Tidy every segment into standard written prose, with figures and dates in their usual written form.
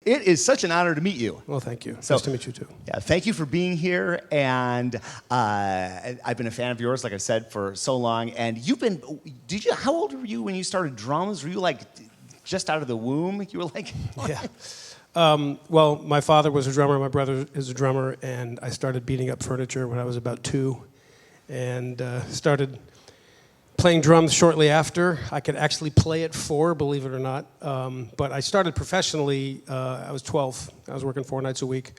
it is such an honor to meet you. Well, thank you. So, nice to meet you, too. Yeah, thank you for being here. And I've been a fan of yours, like I said, for so long. And how old were you when you started drums? Were you like just out of the womb? You were like... Yeah. Well, my father was a drummer, my brother is a drummer, and I started beating up furniture when I was about 2, and started playing drums shortly after. I could actually play at 4, believe it or not. But I started professionally, I was 12. I was working 4 nights a week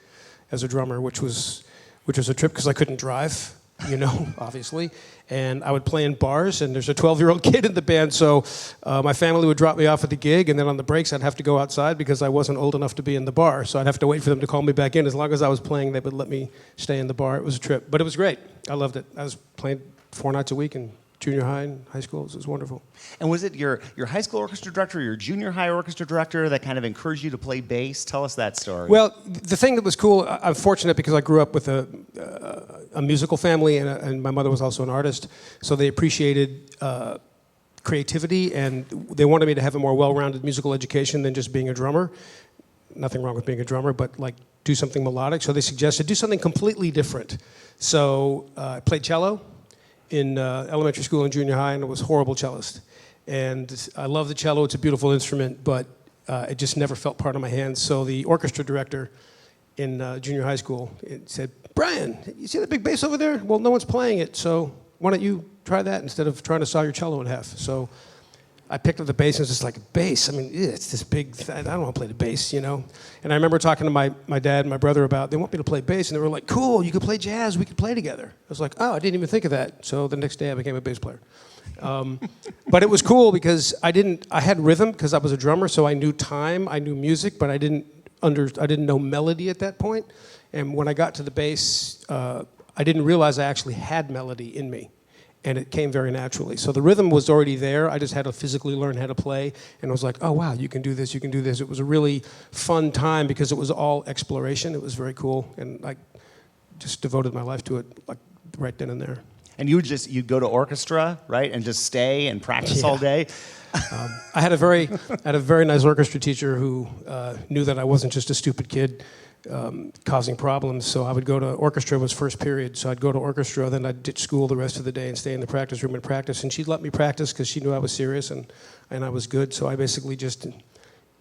as a drummer, which was a trip because I couldn't drive, obviously. And I would play in bars, and there's a 12-year-old kid in the band, so my family would drop me off at the gig, and then on the breaks I'd have to go outside because I wasn't old enough to be in the bar. So I'd have to wait for them to call me back in. As long as I was playing, they would let me stay in the bar. It was a trip, but it was great. I loved it. I was playing 4 nights a week in junior high and high school. It was wonderful. And was it your high school orchestra director or your junior high orchestra director that kind of encouraged you to play bass? Tell us that story. Well, the thing that was cool, I'm fortunate because I grew up with a musical family, and my mother was also an artist, so they appreciated creativity, and they wanted me to have a more well-rounded musical education than just being a drummer. Nothing wrong with being a drummer, but like do something melodic. So they suggested do something completely different. So I played cello in elementary school and junior high, and I was a horrible cellist. And I love the cello, it's a beautiful instrument, but it just never felt part of my hands. So the orchestra director in junior high school said, "Brian, you see that big bass over there? Well, no one's playing it, so why don't you try that instead of trying to saw your cello in half?" So I picked up the bass, and it's just like, bass? I mean, it's this big, I don't want to play the bass, And I remember talking to my dad and my brother about, they want me to play bass, and they were like, cool, you could play jazz, we could play together. I was like, oh, I didn't even think of that. So the next day I became a bass player. But it was cool because I had rhythm because I was a drummer, so I knew time, I knew music, but I didn't know melody at that point. And when I got to the bass, I didn't realize I actually had melody in me. And it came very naturally. So the rhythm was already there. I just had to physically learn how to play. And I was like, oh, wow, you can do this, you can do this. It was a really fun time because it was all exploration. It was very cool. And I just devoted my life to it like right then and there. And you'd go to orchestra, right, and just stay and practice all day? I had a very nice orchestra teacher who knew that I wasn't just a stupid kid causing problems. So I would go to orchestra, was first period. So I'd go to orchestra, then I'd ditch school the rest of the day and stay in the practice room and practice. And she'd let me practice because she knew I was serious and I was good. So I basically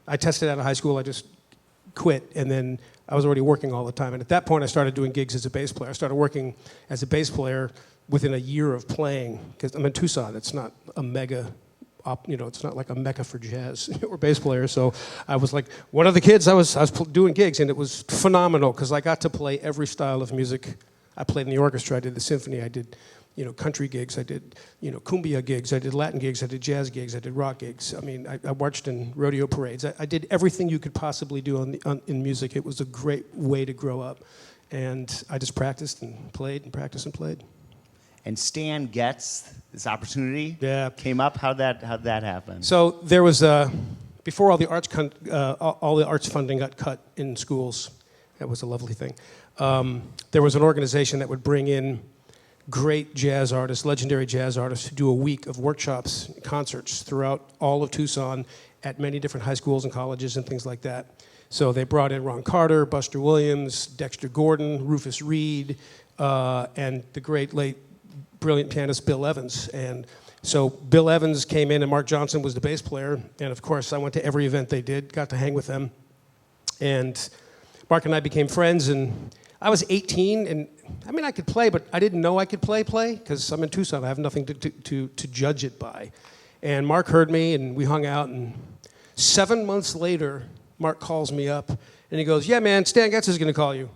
I tested out of high school, I just quit. And then I was already working all the time. And at that point, I started doing gigs as a bass player. I started working as a bass player within a year of playing, because I'm in Tucson. It's not a mega it's not like a mecca for jazz or bass players. So I was like one of the kids. I was doing gigs, and it was phenomenal because I got to play every style of music. I played in the orchestra. I did the symphony. I did, country gigs. I did, cumbia gigs. I did Latin gigs. I did jazz gigs. I did rock gigs. I mean, I marched in rodeo parades. I did everything you could possibly do in music. It was a great way to grow up, and I just practiced and played and practiced and played. And Stan Getz, this opportunity came up. How'd that happen? So there was before all the arts funding got cut in schools. That was a lovely thing. There was an organization that would bring in great jazz artists, legendary jazz artists, to do a week of workshops, concerts throughout all of Tucson at many different high schools and colleges and things like that. So they brought in Ron Carter, Buster Williams, Dexter Gordon, Rufus Reed, and the great late brilliant pianist Bill Evans. And so Bill Evans came in, and Mark Johnson was the bass player. And of course, I went to every event they did, got to hang with them. And Mark and I became friends, and I was 18, and I mean, I could play, but I didn't know I could play, because I'm in Tucson. I have nothing to judge it by. And Mark heard me, and we hung out, and 7 months later, Mark calls me up, and he goes, "Yeah, man, Stan Getz is going to call you."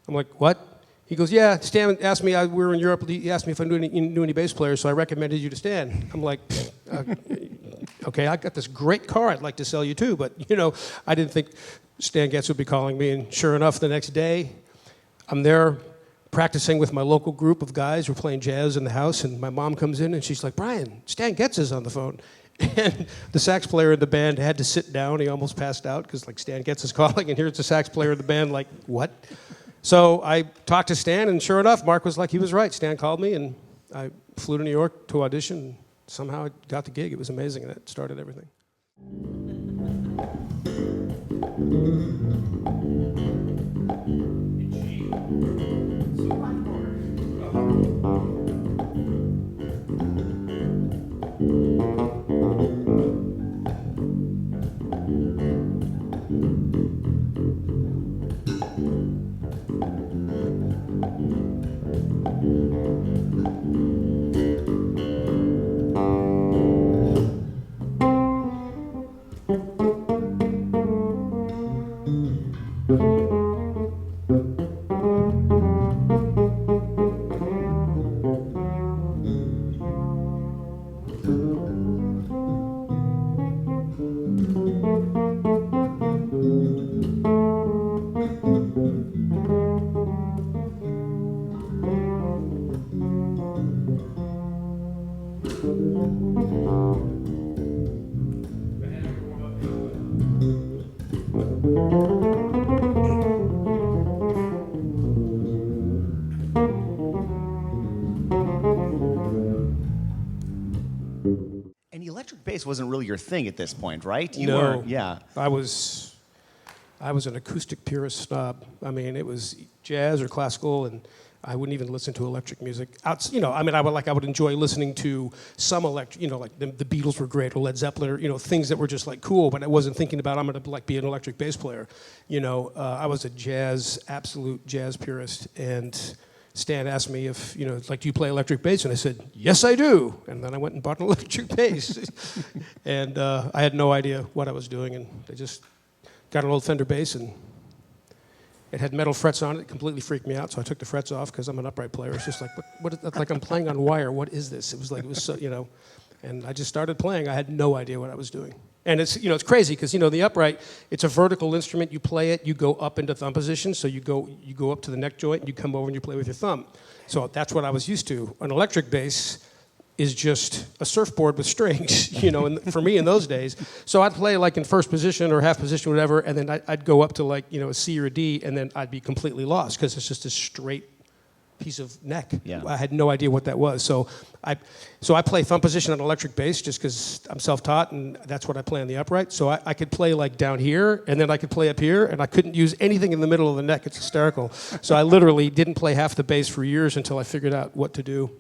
I'm like, "What?" He goes, "Yeah, Stan asked me, we were in Europe, he asked me if I knew any bass players, so I recommended you to Stan." I'm like, okay, I got this great car I'd like to sell you too, but I didn't think Stan Getz would be calling me, and sure enough, the next day, I'm there practicing with my local group of guys. We're playing jazz in the house, and my mom comes in, and she's like, "Brian, Stan Getz is on the phone." And the sax player in the band had to sit down. He almost passed out, because Stan Getz is calling, and here's the sax player in the band like, "What?" So I talked to Stan, and sure enough, Mark was like, he was right. Stan called me, and I flew to New York to audition, and somehow I got the gig. It was amazing, and that started everything. And the electric bass wasn't really your thing at this point, right? You No. weren't, yeah. I was an acoustic purist snob. I mean, it was jazz or classical, and I wouldn't even listen to electric music. I would enjoy listening to some electric, like the Beatles were great, or Led Zeppelin, or, things that were just like cool. But I wasn't thinking about I'm going to be an electric bass player. I was a absolute jazz purist, and Stan asked me if, do you play electric bass? And I said, yes, I do. And then I went and bought an electric bass. And I had no idea what I was doing, and I just got an old Fender bass, and it had metal frets on it. It completely freaked me out, so I took the frets off because I'm an upright player. It's just like, like I'm playing on wire. What is this? It was so, and I just started playing. I had no idea what I was doing. And it's crazy because, the upright, it's a vertical instrument. You play it, you go up into thumb position, so you go up to the neck joint, and you come over and you play with your thumb. So that's what I was used to. An electric bass is just a surfboard with strings, for me in those days. So I'd play like in first position or half position, whatever, and then I'd go up to like, a C or a D, and then I'd be completely lost because it's just a straight piece of neck. Yeah. I had no idea what that was. So I play thumb position on electric bass just because I'm self-taught, and that's what I play on the upright. So I could play like down here, and then I could play up here, and I couldn't use anything in the middle of the neck. It's hysterical. So I literally didn't play half the bass for years until I figured out what to do,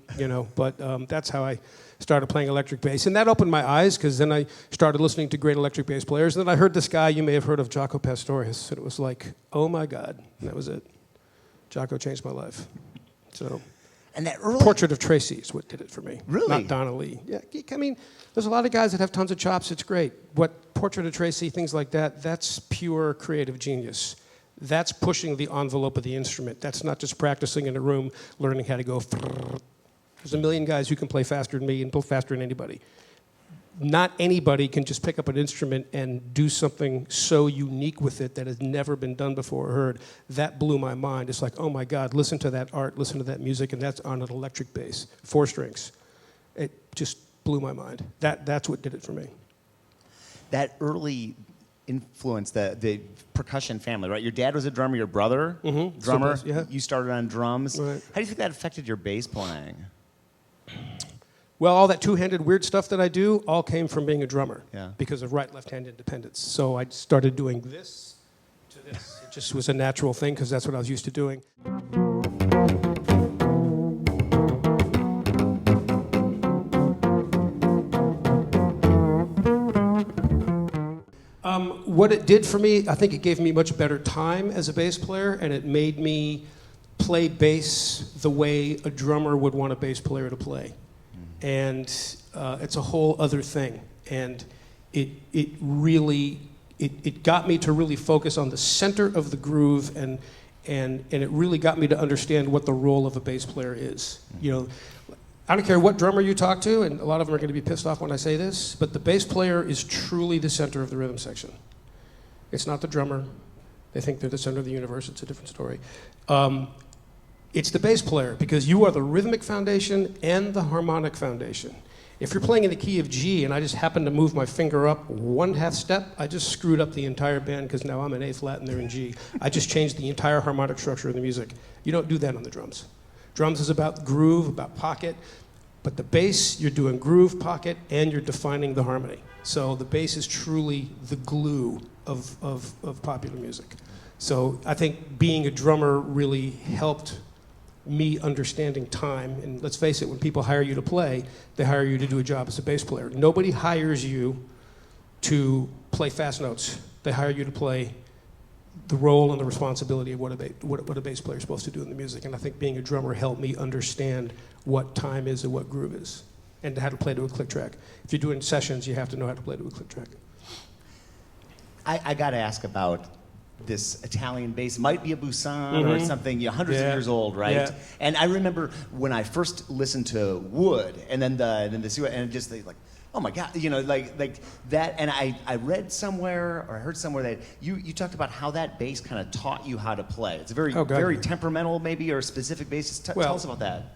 But that's how I started playing electric bass. And that opened my eyes because then I started listening to great electric bass players. And then I heard this guy, you may have heard of Jaco Pastorius, and it was like, oh my God, and that was it. Jaco changed my life. So, And that early Portrait of Tracy is what did it for me. Really? Not Donna Lee. Yeah, I mean, there's a lot of guys that have tons of chops. It's great. What Portrait of Tracy, things like that, that's pure creative genius. That's pushing the envelope of the instrument. That's not just practicing in a room, learning how to go. There's a million guys who can play faster than me and play faster than anybody. Not anybody can just pick up an instrument and do something so unique with it that has never been done before or heard. That blew my mind. It's like, oh my God, listen to that art, listen to that music, and that's on an electric bass, 4 strings. It just blew my mind. That's what did it for me. That early influence, the percussion family, right? Your dad was a drummer, your brother, drummer. Still does, yeah. You started on drums. Right. How do you think that affected your bass playing? Well, all that two-handed weird stuff that I do all came from being a drummer because of right-left-hand independence. So I started doing this to this. It just was a natural thing because that's what I was used to doing. What it did for me, I think it gave me much better time as a bass player, and it made me play bass the way a drummer would want a bass player to play. And it's a whole other thing. And it got me to really focus on the center of the groove, and it really got me to understand what the role of a bass player is. I don't care what drummer you talk to, and a lot of them are going to be pissed off when I say this, but the bass player is truly the center of the rhythm section. It's not the drummer. They think they're the center of the universe. It's a different story. It's the bass player, because you are the rhythmic foundation and the harmonic foundation. If you're playing in the key of G and I just happen to move my finger up 1/2 step, I just screwed up the entire band because now I'm in A flat and they're in G. I just changed the entire harmonic structure of the music. You don't do that on the drums. Drums is about groove, about pocket, but the bass, you're doing groove, pocket, and you're defining the harmony. So the bass is truly the glue of popular music. So I think being a drummer really helped me understanding time. And let's face it, when people hire you to play, they hire you to do a job as a bass player. Nobody hires you to play fast notes. They hire you to play the role and the responsibility of what a bass player is supposed to do in the music. And I think being a drummer helped me understand what time is and what groove is, and how to play to a click track. If you're doing sessions, you have to know how to play to a click track. I got to ask about this Italian bass. Might be a Busan or something, hundreds of years old, right? Yeah. And I remember when I first listened to Wood, and then the and just like, oh my God, like that. And I read somewhere or I heard somewhere that you talked about how that bass kind of taught you how to play. It's a very temperamental, maybe, or specific bass. Tell us about that.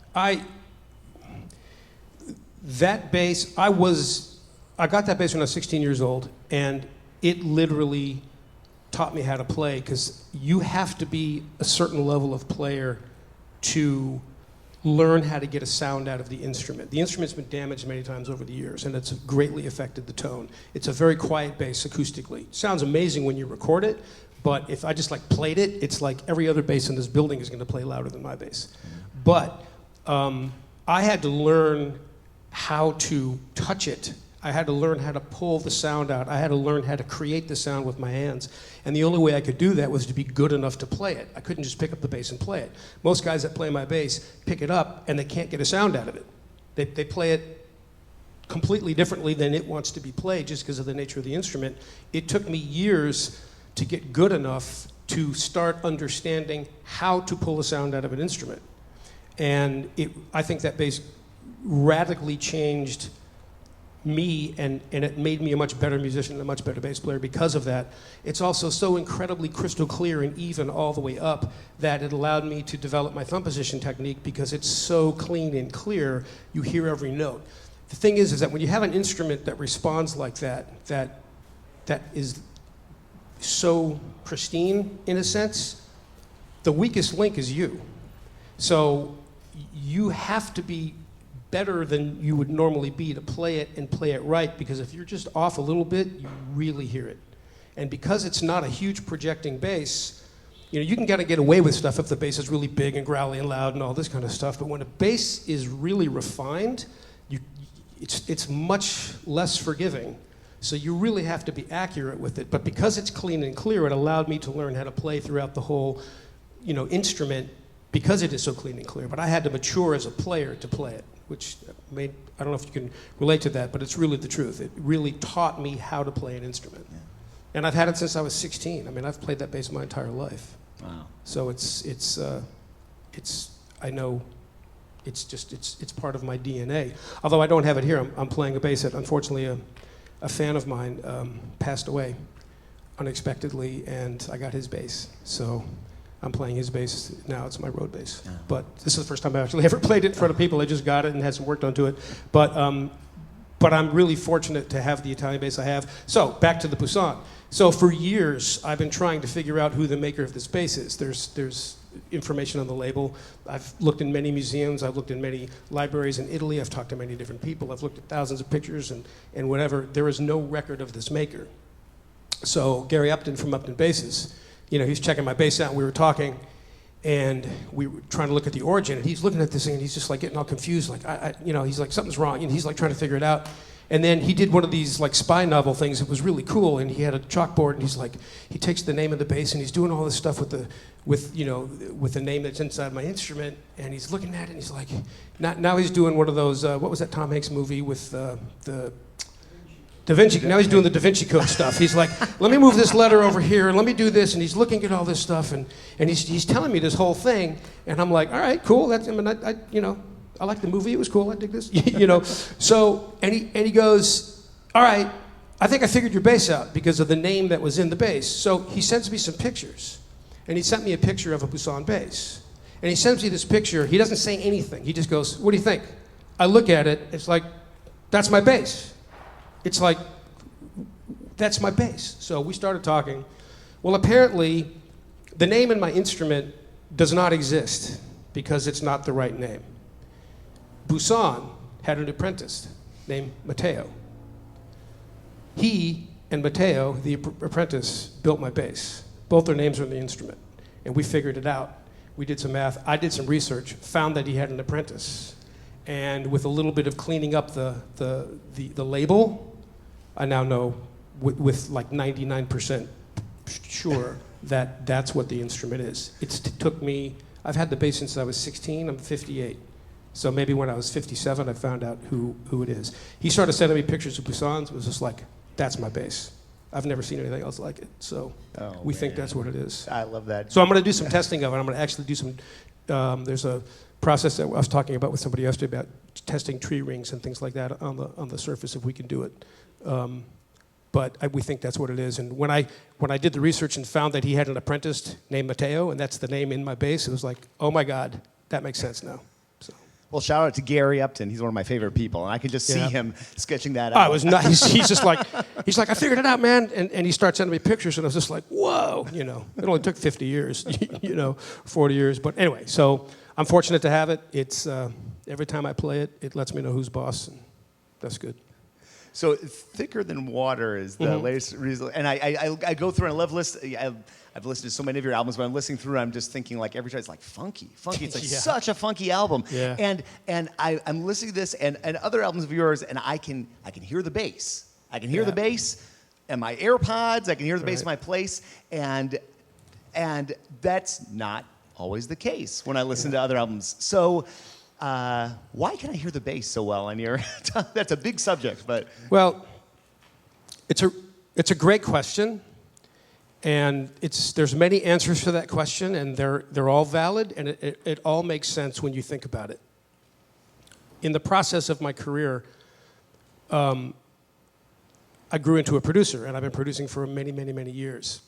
That bass, I got that bass when I was 16 years old, and it literally taught me how to play, because you have to be a certain level of player to learn how to get a sound out of the instrument. The instrument's been damaged many times over the years, and it's greatly affected the tone. It's a very quiet bass acoustically. It sounds amazing when you record it, but if I just played it, it's like every other bass in this building is going to play louder than my bass. But I had to learn how to touch it. I had to learn how to pull the sound out. I had to learn how to create the sound with my hands. And the only way I could do that was to be good enough to play it. I couldn't just pick up the bass and play it. Most guys that play my bass pick it up and they can't get a sound out of it. They play it completely differently than it wants to be played just because of the nature of the instrument. It took me years to get good enough to start understanding how to pull a sound out of an instrument. And I think that bass radically changed me, and it made me a much better musician and a much better bass player because of that. It's also so incredibly crystal clear and even all the way up that it allowed me to develop my thumb position technique, because it's so clean and clear, you hear every note. The thing is that when you have an instrument that responds like that is so pristine in a sense, the weakest link is you. So you have to be better than you would normally be to play it and play it right, because if you're just off a little bit, you really hear it. And because it's not a huge projecting bass, you can kind of get away with stuff if the bass is really big and growly and loud and all this kind of stuff, but when a bass is really refined, it's much less forgiving. So you really have to be accurate with it. But because it's clean and clear, it allowed me to learn how to play throughout the whole instrument, because it is so clean and clear. But I had to mature as a player to play it, which I don't know if you can relate to that, but it's really the truth. It really taught me how to play an instrument. Yeah. And I've had it since I was 16. I mean, I've played that bass my entire life. Wow. So I know it's part of my DNA. Although I don't have it here, I'm playing a bass that, unfortunately, a fan of mine passed away unexpectedly, and I got his bass. So I'm playing his bass now. It's my road bass. Yeah. But this is the first time I actually ever played it in front of people. I just got it and had some work done to it. But I'm really fortunate to have the Italian bass I have. So back to the Busan. So for years, I've been trying to figure out who the maker of this bass is. There's information on the label. I've looked in many museums. I've looked in many libraries in Italy. I've talked to many different people. I've looked at thousands of pictures and whatever. There is no record of this maker. So Gary Upton from Upton Basses, he's checking my bass out, and we were talking, and we were trying to look at the origin, and he's looking at this thing, and he's just getting all confused, he's like, something's wrong, and he's trying to figure it out. And then he did one of these spy novel things. It was really cool, and he had a chalkboard, and he takes the name of the bass, and he's doing all this stuff with the name that's inside my instrument, and he's looking at it, and he's like, now he's doing one of those, what was that Tom Hanks movie with the Da Vinci. Now he's doing the Da Vinci Code stuff. He's like, let me move this letter over here, and let me do this, and he's looking at all this stuff, and he's telling me this whole thing, and I'm like, all right, cool. I like the movie. It was cool. I dig this. So, and he goes, all right, I think I figured your bass out because of the name that was in the bass. So he sends me some pictures, and he sent me a picture of a Busan bass, and he sends me this picture. He doesn't say anything. He just goes, what do you think? I look at it. It's like, that's my bass. It's like, that's my bass. So we started talking. Well, apparently, the name in my instrument does not exist because it's not the right name. Busan had an apprentice named Matteo. He and Matteo, the apprentice, built my bass. Both their names are in the instrument. And we figured it out. We did some math. I did some research, found that he had an apprentice. And with a little bit of cleaning up the label, I now know with like 99% sure that that's what the instrument is. It took me, I've had the bass since I was 16, I'm 58. So maybe when I was 57, I found out who it is. He started sending me pictures of Poussins. It was just like, that's my bass. I've never seen anything else like it. So we think that's what it is. I love that. So I'm going to do some testing of it. I'm going to actually do some, there's a process that I was talking about with somebody yesterday about testing tree rings and things like that on the surface if we can do it. But we think that's what it is. And when I did the research and found that he had an apprentice named Matteo, and that's the name in my bass, it was like, oh my God, that makes sense now. So. Well, shout out to Gary Upton. He's one of my favorite people, and I can just see him sketching that Oh, out. it was nice. He's just like, I figured it out, man. And he starts sending me pictures, and I was just like, whoa, It only took 50 years, 40 years. But anyway, so I'm fortunate to have it. It's every time I play it, it lets me know who's boss, and that's good. So Thicker Than Water is the latest result. And I go through and I love I've listened to so many of your albums, but I'm listening through, I'm just thinking like every time it's like funky. It's like such a funky album. Yeah. And I'm listening to this and other albums of yours, and I can hear the bass. I can hear the bass and my AirPods, I can hear the bass in my place, and that's not always the case when I listen to other albums. So why can I hear the bass so well on your? That's a big subject, but well, it's a great question, and there's many answers to that question, and they're all valid, and it all makes sense when you think about it. In the process of my career, I grew into a producer, and I've been producing for many, many, many years.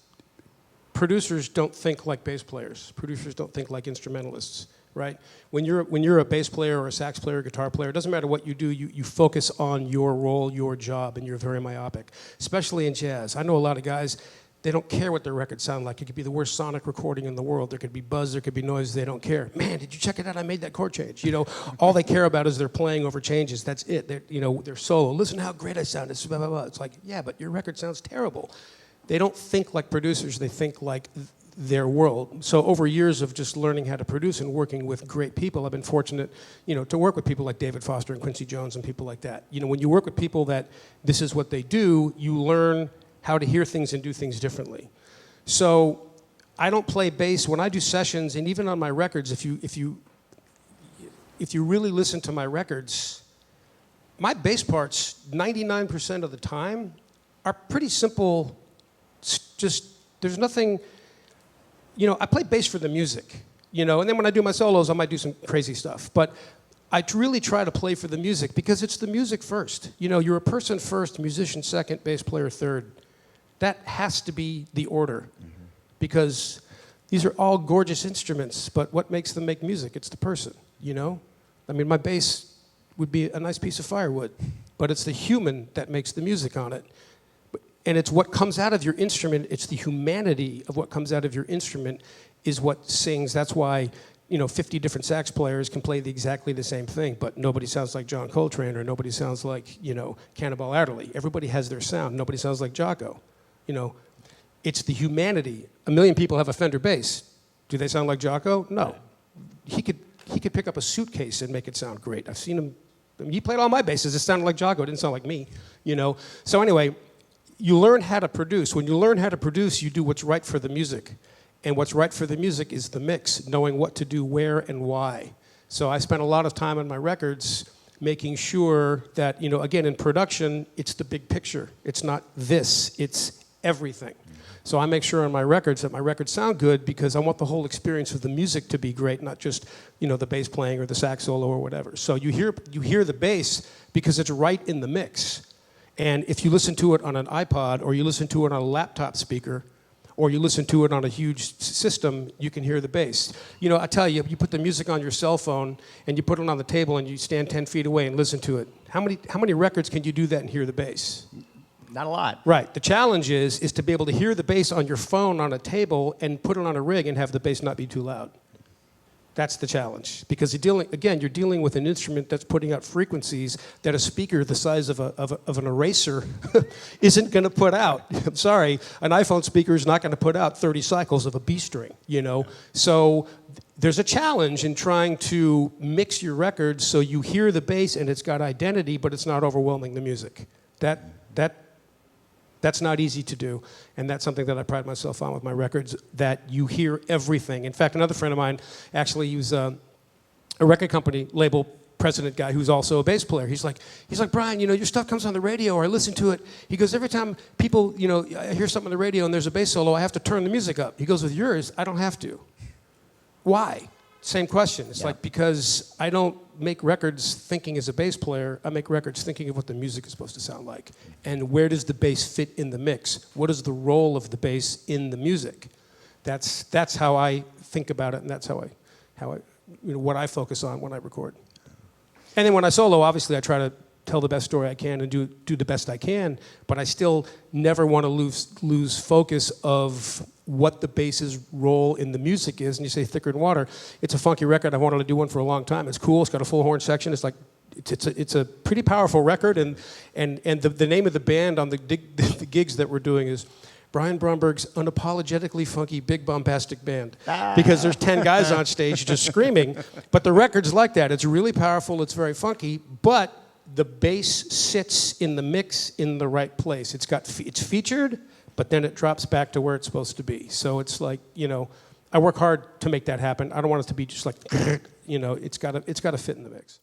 Producers don't think like bass players. Producers don't think like instrumentalists. Right? When you're a bass player or a sax player, or guitar player, it doesn't matter what you do, you focus on your role, your job, and you're very myopic, especially in jazz. I know a lot of guys, they don't care what their records sound like. It could be the worst sonic recording in the world. There could be buzz, there could be noise, they don't care. Man, did you check it out? I made that chord change. All they care about is they're playing over changes. That's it. They're solo. Listen how great I sound. It's blah, blah, blah. It's like, yeah, but your record sounds terrible. They don't think like producers, they think like their world. So over years of just learning how to produce and working with great people, I've been fortunate, to work with people like David Foster and Quincy Jones and people like that. When you work with people that this is what they do, you learn how to hear things and do things differently. So I don't play bass when I do sessions, and even on my records, if you really listen to my records, my bass parts 99% of the time are pretty simple. Just there's nothing. I play bass for the music, and then when I do my solos, I might do some crazy stuff. But I really try to play for the music because it's the music first. You're a person first, musician second, bass player third. That has to be the order because these are all gorgeous instruments, but what makes them make music? It's the person, my bass would be a nice piece of firewood, but it's the human that makes the music on it. And it's what comes out of your instrument, it's the humanity of what comes out of your instrument is what sings. That's why, 50 different sax players can play exactly the same thing, but nobody sounds like John Coltrane or nobody sounds like, Cannonball Adderley. Everybody has their sound. Nobody sounds like Jocko. It's the humanity. A million people have a Fender bass. Do they sound like Jocko? No. He could pick up a suitcase and make it sound great. I've seen him. He played all my basses. It sounded like Jocko. It didn't sound like me, So anyway, you learn how to produce. When you learn how to produce, you do what's right for the music. And what's right for the music is the mix, knowing what to do where and why. So I spent a lot of time on my records making sure that, again, in production, it's the big picture. It's not this, it's everything. So I make sure on my records that my records sound good because I want the whole experience of the music to be great, not just, the bass playing or the sax solo or whatever. So you hear the bass because it's right in the mix. And if you listen to it on an iPod or you listen to it on a laptop speaker or you listen to it on a huge system, you can hear the bass. I tell you, you put the music on your cell phone and you put it on the table and you stand 10 feet away and listen to it. How many records can you do that and hear the bass? Not a lot. Right. The challenge is to be able to hear the bass on your phone on a table and put it on a rig and have the bass not be too loud. That's the challenge, because you're dealing with an instrument that's putting out frequencies that a speaker the size of an eraser isn't going to put out. I'm sorry, an iPhone speaker is not going to put out 30 cycles of a B string, you know? So there's a challenge in trying to mix your records so you hear the bass and it's got identity, but it's not overwhelming the music. That's not easy to do, and that's something that I pride myself on with my records, that you hear everything. In fact, another friend of mine, actually, he was a record company label president guy who's also a bass player. He's like, Brian, you know, your stuff comes on the radio, or I listen to it. He goes, every time people, you know, I hear something on the radio and there's a bass solo, I have to turn the music up. He goes, with yours, I don't have to. Why? Same question. It's like, because I don't make records thinking as a bass player. I make records thinking of what the music is supposed to sound like. And where does the bass fit in the mix? What is the role of the bass in the music? That's how I think about it, and that's how I you know, what I focus on when I record. And then when I solo, obviously I try to tell the best story I can and do the best I can, but I still never want to lose focus of what the bass's role in the music is. And you say Thicker Than Water, it's a funky record. I've wanted to do one for a long time. It's cool. It's got a full horn section. It's like it's a pretty powerful record. And the name of the band on the gigs that we're doing is Brian Bromberg's Unapologetically Funky Big Bombastic Band. Because there's 10 guys on stage just screaming. But the record's like that. It's really powerful. It's very funky. But the bass sits in the mix in the right place. It's featured, but then it drops back to where it's supposed to be. So it's like, you know, I work hard to make that happen. I don't want it to be just like, you know, it's got to fit in the mix.